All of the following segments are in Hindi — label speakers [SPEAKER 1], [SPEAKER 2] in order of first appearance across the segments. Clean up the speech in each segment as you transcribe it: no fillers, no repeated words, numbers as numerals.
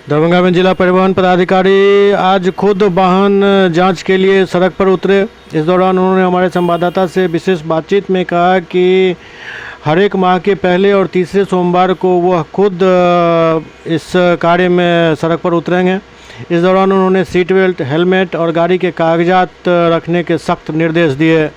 [SPEAKER 1] दरभंगा में जिला परिवहन पदाधिकारी आज खुद वाहन जांच के लिए सड़क पर उतरे। इस दौरान उन्होंने हमारे संवाददाता से विशेष बातचीत में कहा कि हर एक माह के पहले और तीसरे सोमवार को वह खुद इस कार्य में सड़क पर उतरेंगे। इस दौरान उन्होंने सीट बेल्ट, हेलमेट और गाड़ी के कागजात रखने के सख्त निर्देश दिए।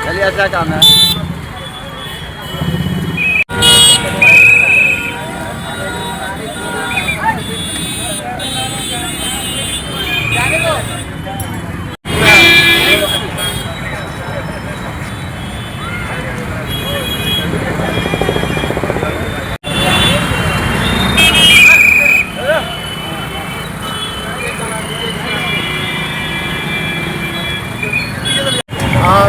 [SPEAKER 2] चलिए, अच्छा काम है।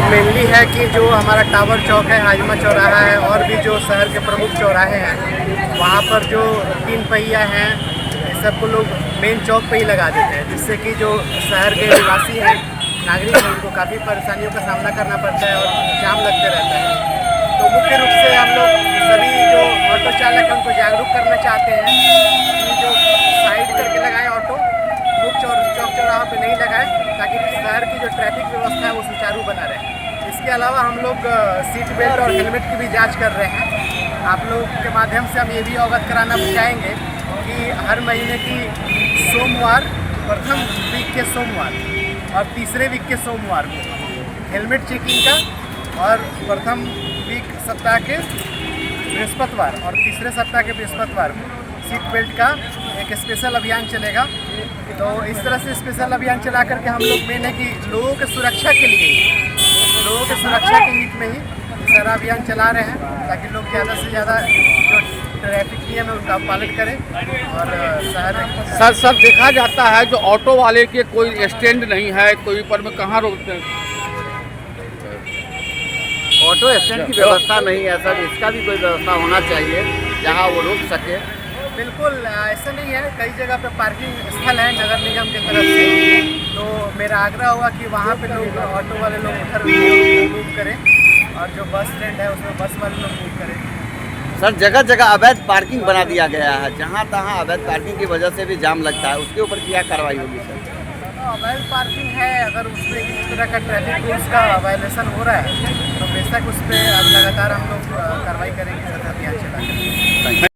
[SPEAKER 2] मेनली है कि जो हमारा टावर चौक है, हाजमा चौराहा है और भी जो शहर के प्रमुख चौराहे हैं, वहाँ पर जो 3 पहिया हैं सबको लोग मेन चौक पे ही लगा देते हैं, जिससे कि जो शहर के निवासी हैं, नागरिक हैं, उनको काफ़ी परेशानियों का सामना करना पड़ता है और जाम लगते रहता है। तो मुख्य रूप से हम लोग सभी जो ऑटो चालक हैं उनको जागरूक करना चाहते हैं कि जो साइड करके लगाएं ऑटो, मुख्य चौक चौराहा पे नहीं लगाएं, ताकि शहर की जो ट्रैफिक व्यवस्था है वो सुचारू बना रहे। इसके अलावा हम लोग सीट बेल्ट और हेलमेट की भी जांच कर रहे हैं। आप लोग के माध्यम से हम ये भी अवगत कराना चाहेंगे कि हर महीने की सोमवार, प्रथम वीक के सोमवार और तीसरे वीक के सोमवार को हेलमेट चेकिंग का, और प्रथम वीक सप्ताह के बृहस्पतिवार और तीसरे सप्ताह के बृहस्पतिवार को सीट बेल्ट का एक स्पेशल अभियान चलेगा। तो इस तरह से स्पेशल अभियान चला करके हम लोग मेन है कि लोगों की सुरक्षा के लिए, लोगों की सुरक्षा के हित में ही सारा अभियान चला रहे हैं, ताकि लोग ज़्यादा से ज़्यादा जो ट्रैफिक नियम है उनका पालन करें। और
[SPEAKER 3] सर देखा जाता है जो ऑटो वाले के कोई स्टैंड नहीं है, कोई पर में कहाँ रोकते हैं?
[SPEAKER 2] ऑटो स्टैंड की व्यवस्था नहीं है सर, इसका भी कोई व्यवस्था होना चाहिए जहाँ वो रोक सके।
[SPEAKER 1] बिल्कुल ऐसा नहीं है, कई जगह पे पार्किंग स्थल है नगर निगम की तरफ से, तो मेरा आग्रह होगा कि वहाँ पे लोग, ऑटो वाले लोग उधर मूव करें और जो बस स्टैंड है उसमें बस वाले लोग मूव करें।
[SPEAKER 2] सर जगह जगह अवैध पार्किंग बना दिया गया है, जहाँ तहाँ अवैध पार्किंग की वजह से भी जाम लगता है, उसके ऊपर क्या कार्रवाई होगी सर?
[SPEAKER 1] अवैध पार्किंग है, अगर उसमें किसी तरह का ट्रैफिक रूल्स का वायलेशन हो रहा है तो बेशक उस पर अब लगातार हम लोग कार्रवाई करेंगे, अभियान चलाएंगे।